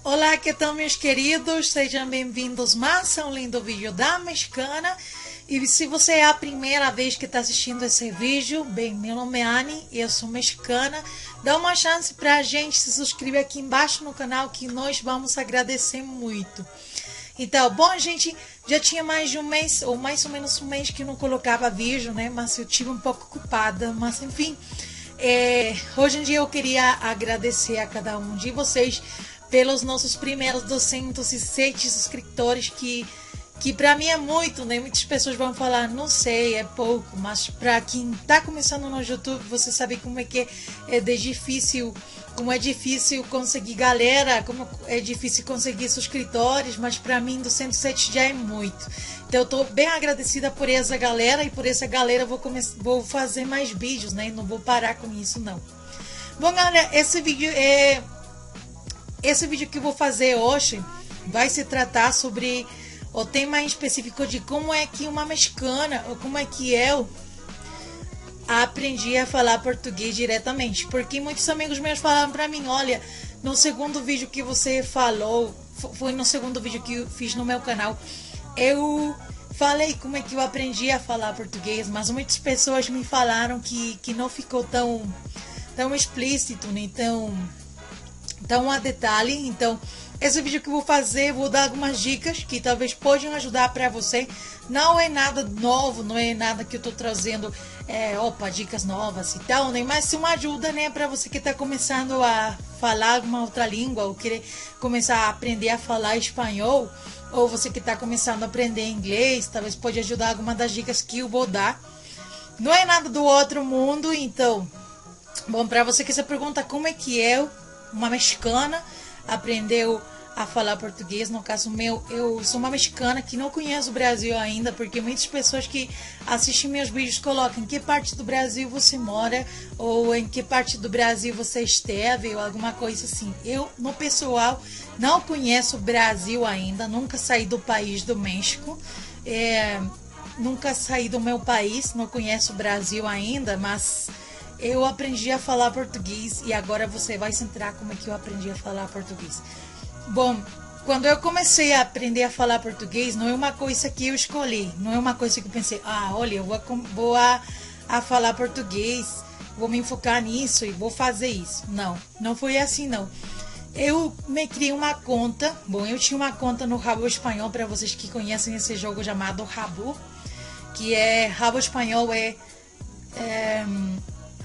Olá, que tal, meus queridos? Sejam bem-vindos mais a um lindo vídeo da Mexicana. E se você é a primeira vez que está assistindo esse vídeo, bem, meu nome é Anne e eu sou mexicana. Dá uma chance para a gente se inscrever aqui embaixo no canal que nós vamos agradecer muito. Então, bom, gente, já tinha mais de um mês, ou mais ou menos um mês que não colocava vídeo, né? Mas eu tive um pouco ocupada, mas enfim. Hoje em dia eu queria agradecer a cada um de vocês pelos nossos primeiros 207 subscritores, que para mim é muito, né? Muitas pessoas vão falar, não sei, é pouco, mas para quem tá começando no YouTube, você sabe como é que difícil, como é difícil conseguir galera, como é difícil conseguir subscritores, mas para mim 207 já é muito. Então eu tô bem agradecida por essa galera, e por essa galera eu vou fazer mais vídeos, né? Não vou parar com isso, não. Bom, galera, esse vídeo que eu vou fazer hoje vai se tratar sobre o tema em específico de como é que uma mexicana, ou como é que eu aprendi a falar português diretamente. Porque muitos amigos meus falaram pra mim, olha, no segundo vídeo que você falou, foi no segundo vídeo que eu fiz no meu canal, eu falei como é que eu aprendi a falar português, mas muitas pessoas me falaram que não ficou tão explícito, né? Então, a detalhe. Então, esse vídeo que eu vou fazer, vou dar algumas dicas que talvez possam ajudar para você. Não é nada novo, não é nada que eu tô trazendo, dicas novas e tal, né? Mas uma ajuda, né, para você que tá começando a falar uma outra língua, ou querer começar a aprender a falar espanhol, ou você que tá começando a aprender inglês, talvez pode ajudar alguma das dicas que eu vou dar. Não é nada do outro mundo, então. Bom, para você que se pergunta como é que uma mexicana aprendeu a falar português, no caso meu, eu sou uma mexicana que não conhece o Brasil ainda, porque muitas pessoas que assistem meus vídeos colocam em que parte do Brasil você mora, ou em que parte do Brasil você esteve, ou alguma coisa assim. Eu, no pessoal, não conheço o Brasil ainda, nunca saí do país do México, nunca saí do meu país, não conheço o Brasil ainda, mas eu aprendi a falar português, e agora você vai se entrar como é que eu aprendi a falar português. Bom, quando eu comecei a aprender a falar português, não é uma coisa que eu escolhi, não é uma coisa que eu pensei, olha, eu vou a falar português, vou me enfocar nisso e vou fazer isso. Não foi assim, não. Eu me criei uma conta, eu tinha uma conta no Rabo Espanhol, para vocês que conhecem esse jogo chamado Rabo, que é Rabo Espanhol,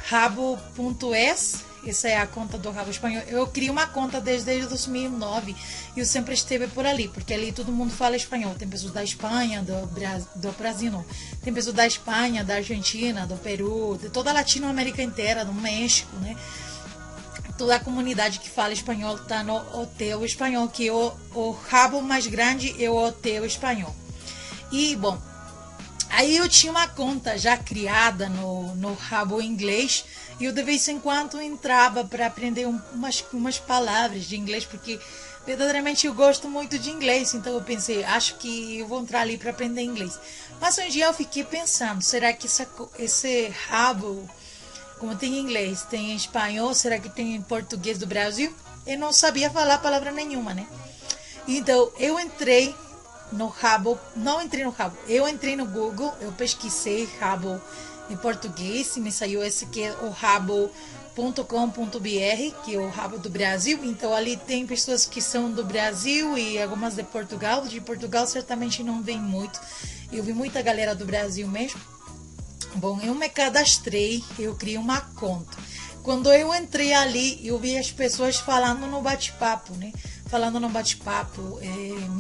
Rabo.es, essa é a conta do Rabo Espanhol. Eu criei uma conta desde 2009 e eu sempre esteve por ali, porque ali todo mundo fala espanhol. Tem pessoas da Espanha, do Brasil não. Tem pessoas da Espanha, da Argentina, do Peru, de toda a Latinoamérica inteira, do México, né? Toda a comunidade que fala espanhol está no Hotel Espanhol, que o rabo mais grande é o Hotel Espanhol. E, bom, aí eu tinha uma conta já criada no Rabo Inglês, e eu de vez em quando entrava para aprender umas palavras de inglês, porque verdadeiramente eu gosto muito de inglês, então eu pensei, acho que eu vou entrar ali para aprender inglês. Mas um dia eu fiquei pensando, será que esse rabo, como tem em inglês, tem em espanhol, será que tem em português do Brasil? Eu não sabia falar palavra nenhuma, né? Então eu entrei no Rabo, não entrei no Rabo, eu entrei no Google, eu pesquisei Rabo em português e me saiu esse que é o rabo.com.br, que é o Rabo do Brasil. Então ali tem pessoas que são do Brasil e algumas de Portugal. De Portugal certamente não vem muito, eu vi muita galera do Brasil mesmo. Bom, eu me cadastrei, eu criei uma conta. Quando eu entrei ali, eu vi as pessoas falando no bate-papo, né? Falando no bate-papo,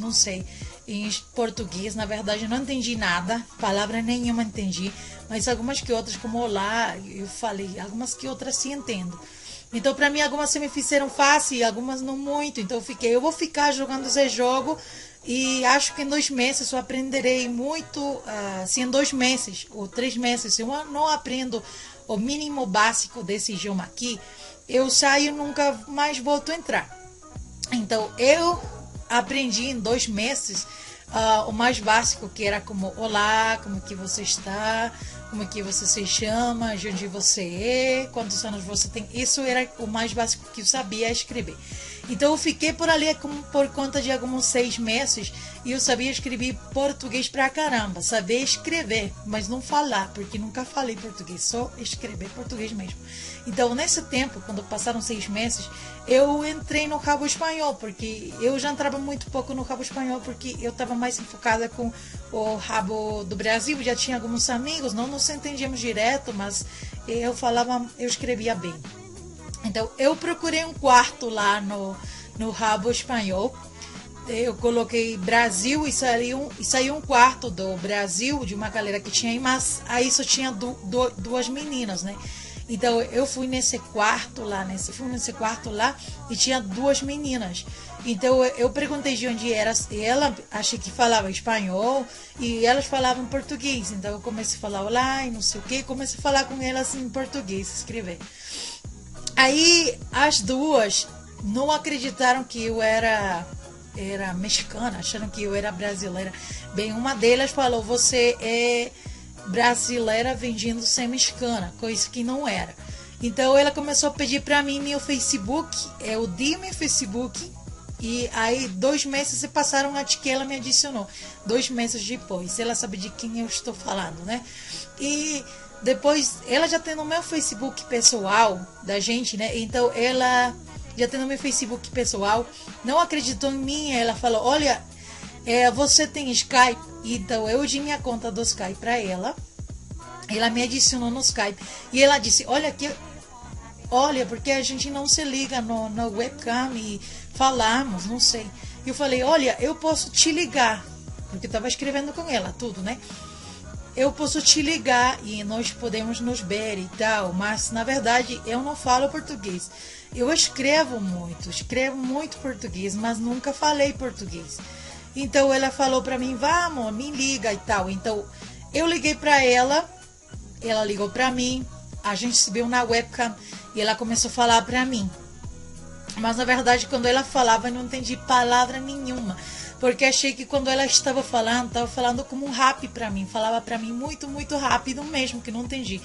não sei, em português. Na verdade, eu não entendi nada, palavra nenhuma entendi, mas algumas que outras, como olá, eu falei, algumas que outras sim entendo. Então, para mim, algumas se me fizeram fácil e algumas não muito. Então, eu vou ficar jogando esse jogo, e acho que em 2 meses eu aprenderei muito. Se em 2 meses ou 3 meses eu não aprendo o mínimo básico desse idioma aqui, eu saio e nunca mais volto a entrar. Então, eu aprendi em 2 meses o mais básico, que era como olá, como que você está, como que você se chama, de onde você é, quantos anos você tem. Isso era o mais básico que eu sabia escrever. Então eu fiquei por ali por conta de alguns 6 meses e eu sabia escrever português pra caramba, sabia escrever, mas não falar, porque nunca falei português, só escrever português mesmo. Então nesse tempo, quando passaram 6 meses, eu entrei no Rabo Espanhol, porque eu já entrava muito pouco no Rabo Espanhol, porque eu estava mais enfocada com o Rabo do Brasil, já tinha alguns amigos, não nos entendíamos direto, mas eu escrevia bem. Então, eu procurei um quarto lá no Rabo Espanhol. Eu coloquei Brasil e saiu um quarto do Brasil, de uma galera que tinha aí, mas aí só tinha duas meninas, né? Então, eu fui nesse quarto lá e tinha duas meninas. Então, eu perguntei de onde era ela, achei que falava espanhol e elas falavam português. Então, eu comecei a falar olá e não sei o que, comecei a falar com elas em português, escrever. Aí as duas não acreditaram que eu era mexicana, acharam que eu era brasileira. Bem, uma delas falou, você é brasileira fingindo ser mexicana, coisa que não era. Então ela começou a pedir para mim meu Facebook, eu dei meu Facebook e aí 2 meses se passaram até que ela me adicionou. 2 meses depois, ela sabe de quem eu estou falando, né? E depois, ela já tem no meu Facebook pessoal da gente, né? Então, ela já tem no meu Facebook pessoal, não acreditou em mim. Ela falou, olha, você tem Skype? Então, eu dei minha conta do Skype para ela. Ela me adicionou no Skype. E ela disse, olha, porque a gente não se liga no webcam e falamos, não sei. E eu falei, olha, eu posso te ligar. Porque eu estava escrevendo com ela, tudo, né? Eu posso te ligar e nós podemos nos ver e tal, mas na verdade eu não falo português. Eu escrevo muito português, mas nunca falei português. Então ela falou para mim, vamos, me liga e tal. Então eu liguei para ela ligou para mim, a gente se viu na webcam e ela começou a falar para mim. Mas na verdade quando ela falava eu não entendi palavra nenhuma. Porque achei que quando ela estava falando como um rap para mim. Falava para mim muito, muito rápido mesmo, que não entendi.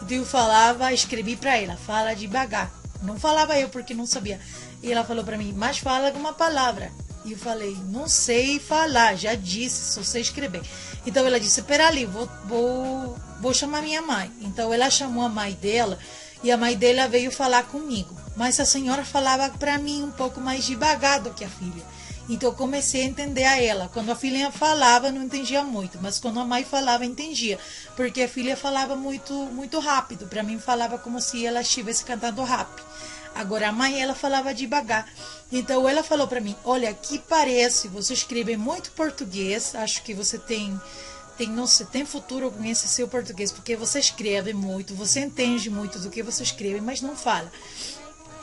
Então eu escrevi para ela, fala devagar. Não falava eu porque não sabia. E ela falou para mim, mas fala alguma palavra. E eu falei, não sei falar, já disse, só sei escrever. Então ela disse, pera ali, vou chamar minha mãe. Então ela chamou a mãe dela e a mãe dela veio falar comigo. Mas a senhora falava para mim um pouco mais devagar do que a filha. Então eu comecei a entender a ela. Quando a filha falava, não entendia muito, mas quando a mãe falava, entendia, porque a filha falava muito, muito rápido. Para mim falava como se ela estivesse cantando rap. Agora a mãe, ela falava devagar. Então ela falou para mim, olha, que parece, você escreve muito português, acho que você tem futuro com esse seu português, porque você escreve muito, você entende muito do que você escreve, mas não fala.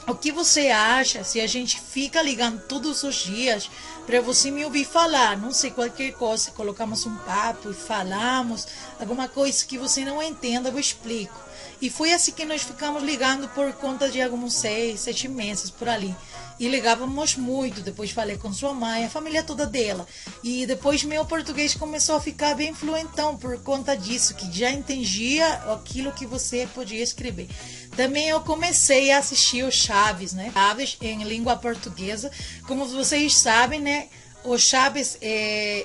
O que você acha se a gente fica ligando todos os dias para você me ouvir falar? Não sei, qualquer coisa, colocamos um papo e falamos, alguma coisa que você não entenda, eu explico. E foi assim que nós ficamos ligando por conta de alguns 6, 7 meses por ali. E ligávamos muito, depois falei com sua mãe, a família toda dela. E depois meu português começou a ficar bem fluentão por conta disso, que já entendia aquilo que você podia escrever. Também eu comecei a assistir o Chaves, né? Chaves em língua portuguesa. Como vocês sabem, né? O Chaves é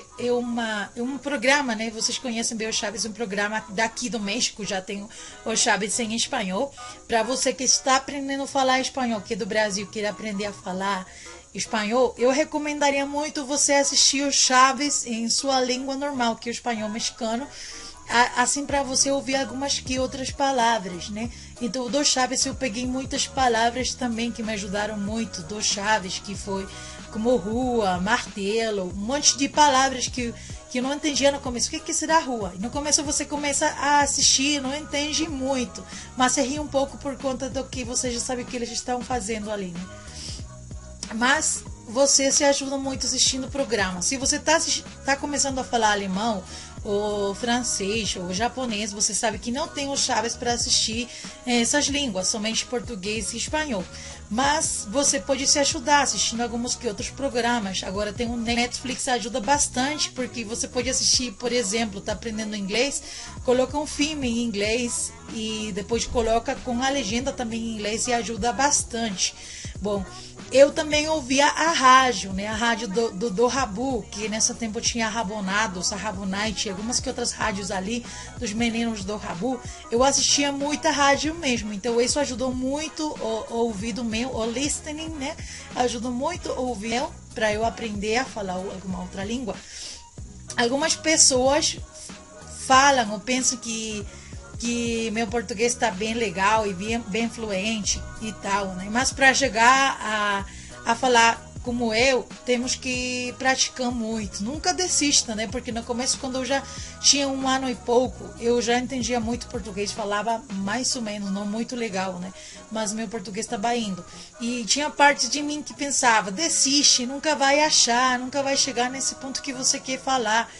um programa, né? Vocês conhecem bem o Chaves, um programa daqui do México, já tem o Chaves em espanhol. Para você que está aprendendo a falar espanhol, que é do Brasil, quer aprender a falar espanhol, eu recomendaria muito você assistir o Chaves em sua língua normal, que é o espanhol mexicano, assim para você ouvir algumas que outras palavras, né? Então do Chaves eu peguei muitas palavras também que me ajudaram muito do Chaves, que foi como rua, martelo, um monte de palavras que eu não entendia no começo. O que será rua? E no começo você começa a assistir, não entende muito, mas você ri um pouco por conta do que você já sabe que eles estão fazendo ali, né? Mas você se ajuda muito assistindo o programa. Se você tá começando a falar alemão, ou francês, ou japonês, você sabe que não tem o Chaves para assistir essas línguas, somente português e espanhol. Mas você pode se ajudar assistindo alguns que outros programas. Agora tem o Netflix, ajuda bastante, porque você pode assistir, por exemplo, tá aprendendo inglês, coloca um filme em inglês e depois coloca com a legenda também em inglês e ajuda bastante. Bom, eu também ouvia a rádio, né? A rádio do Rabu, que nesse tempo tinha Rabonados, a Rabonite, algumas que outras rádios ali, dos meninos do Rabu. Eu assistia muito a rádio mesmo, então isso ajudou muito o ouvido meu, o listening, né? Ajudou muito o ouvido para eu aprender a falar alguma outra língua. Algumas pessoas falam ou pensam que meu português está bem legal e bem fluente e tal, né? Mas para chegar a falar como eu, temos que praticar muito. Nunca desista, né? Porque no começo, quando eu já tinha 1 ano e pouco, eu já entendia muito português, falava mais ou menos, não muito legal, né? Mas meu português estava indo. E tinha parte de mim que pensava, desiste, nunca vai achar, nunca vai chegar nesse ponto que você quer falar.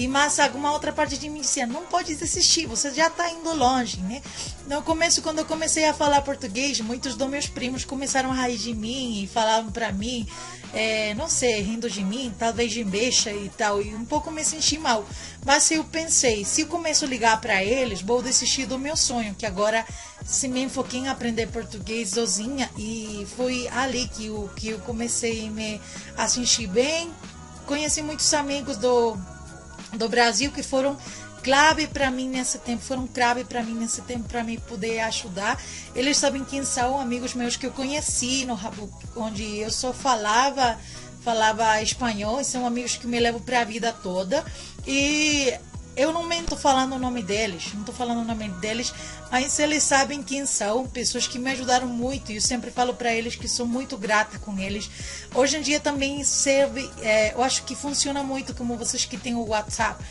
Mas alguma outra parte de mim dizia, não pode desistir, você já está indo longe, né? No começo, quando eu comecei a falar português, muitos dos meus primos começaram a rir de mim e falavam para mim, não sei, rindo de mim, talvez de beixa e tal, e um pouco me senti mal. Mas eu pensei, se eu começo a ligar para eles, vou desistir do meu sonho, que agora se me enfoquei em aprender português sozinha, e foi ali que eu comecei a sentir bem. Conheci muitos amigos do Brasil que foram clave para mim nesse tempo, para me poder ajudar. Eles sabem quem são, amigos meus que eu conheci no Rabu, onde eu só falava espanhol, e são amigos que me levam para a vida toda. E eu não estou falando o nome deles, mas eles sabem quem são, pessoas que me ajudaram muito, e eu sempre falo para eles que sou muito grata com eles. Hoje em dia também serve, eu acho que funciona muito como vocês que têm o WhatsApp.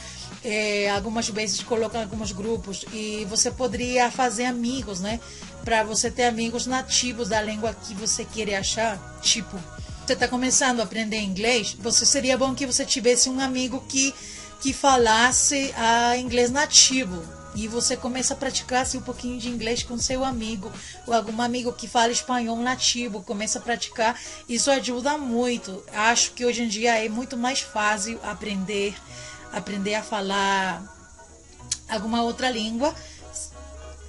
Algumas vezes colocam alguns grupos e você poderia fazer amigos, né? Para você ter amigos nativos da língua que você querer achar. Tipo, você está começando a aprender inglês, seria bom que você tivesse um amigo que falasse inglês nativo, e você começa a praticar um pouquinho de inglês com seu amigo, ou algum amigo que fala espanhol nativo, começa a praticar. Isso ajuda muito. Acho que hoje em dia é muito mais fácil aprender a falar alguma outra língua.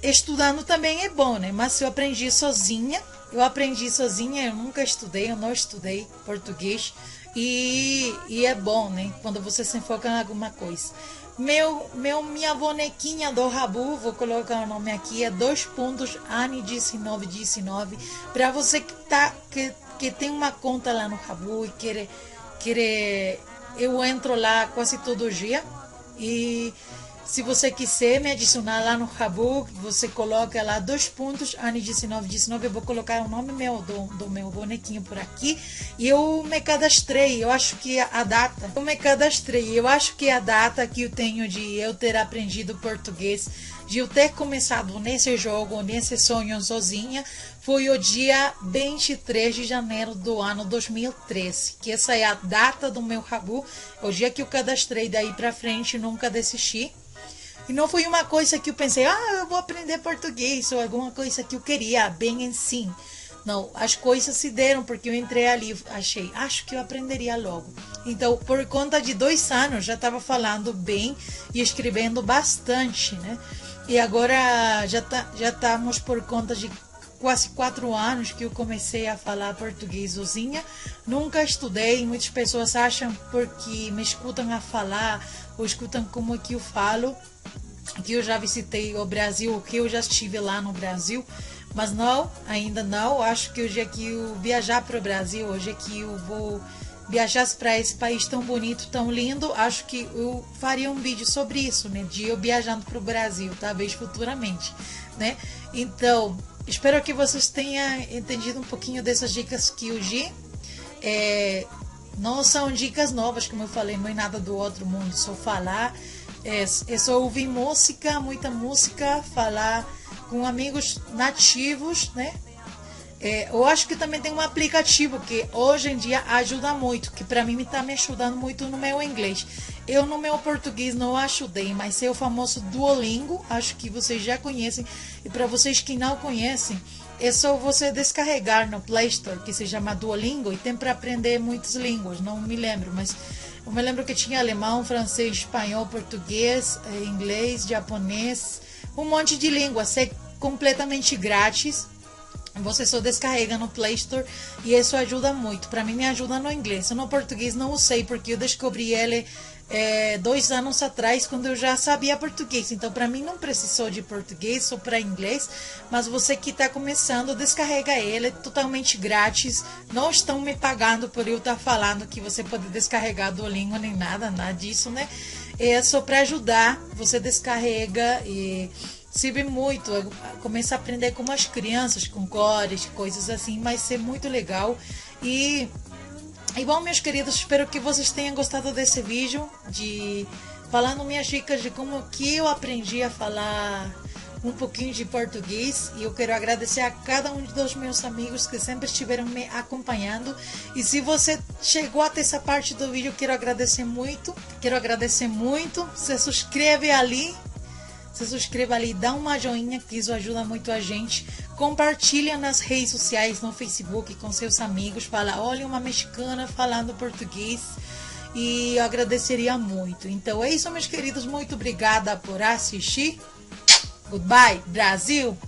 Estudando também é bom, né? Mas eu aprendi sozinha, eu nunca estudei, eu não estudei português. E é bom, né? Quando você se enfoca em alguma coisa. Minha bonequinha do Rabu, vou colocar o nome aqui, é Ani1919. Para você que tem uma conta lá no Rabu e querer, eu entro lá quase todo dia. E se você quiser me adicionar lá no Rabu, você coloca lá Ani1919. Eu vou colocar o nome do meu bonequinho por aqui. E eu me cadastrei. Eu acho que a data que eu tenho de eu ter aprendido português, de eu ter começado nesse jogo, nesse sonho sozinha, foi o dia 23 de janeiro do ano 2013. Que essa é a data do meu Rabu. O dia que eu cadastrei, daí pra frente nunca desisti. E não foi uma coisa que eu pensei, eu vou aprender português, ou alguma coisa que eu queria, bem em si. Não, as coisas se deram porque eu entrei ali, acho que eu aprenderia logo. Então, por conta de 2 anos, já estava falando bem e escrevendo bastante, né? E agora já estamos por conta de quase 4 anos que eu comecei a falar português sozinha. Nunca estudei, muitas pessoas acham porque me escutam a falar, ou escutam como que eu falo, que eu já visitei o Brasil, que eu já estive lá no Brasil, mas não, ainda não. Acho que hoje é que eu viajar para o Brasil, hoje é que eu vou viajar para esse país tão bonito, tão lindo. Acho que eu faria um vídeo sobre isso, né, de eu viajando para o Brasil, talvez futuramente, né? Então, espero que vocês tenham entendido um pouquinho dessas dicas que eu di. Não são dicas novas, como eu falei, não é nada do outro mundo, só falar. É só ouvir música, muita música, falar com amigos nativos, né? Eu acho que também tem um aplicativo que hoje em dia ajuda muito, que para mim está me ajudando muito no meu inglês. Eu no meu português não ajudei, mas é o famoso Duolingo, acho que vocês já conhecem. E para vocês que não conhecem, é só você descarregar no Play Store, que se chama Duolingo, e tem para aprender muitas línguas, não me lembro, mas eu me lembro que tinha alemão, francês, espanhol, português, inglês, japonês, um monte de línguas. É completamente grátis. Você só descarrega no Play Store e isso ajuda muito. Para mim, me ajuda no inglês. No português não sei, porque eu descobri ele 2 anos atrás, quando eu já sabia português. Então, para mim, não precisou de português, só para inglês. Mas você que está começando, descarrega ele, é totalmente grátis. Não estão me pagando por eu estar falando que você pode descarregar Duolingo nem nada disso, né? É só para ajudar. Você descarrega e serve muito. Começa a aprender com as crianças, com cores, coisas assim, mas ser muito legal. E bom, meus queridos, espero que vocês tenham gostado desse vídeo, de falando minhas dicas de como que eu aprendi a falar um pouquinho de português. E eu quero agradecer a cada um dos meus amigos que sempre estiveram me acompanhando. E se você chegou até essa parte do vídeo, quero agradecer muito. Se inscreva ali, dá uma joinha, que isso ajuda muito a gente. Compartilha nas redes sociais, no Facebook, com seus amigos. Fala, olha, uma mexicana falando português. E eu agradeceria muito. Então é isso, meus queridos. Muito obrigada por assistir. Goodbye, Brasil!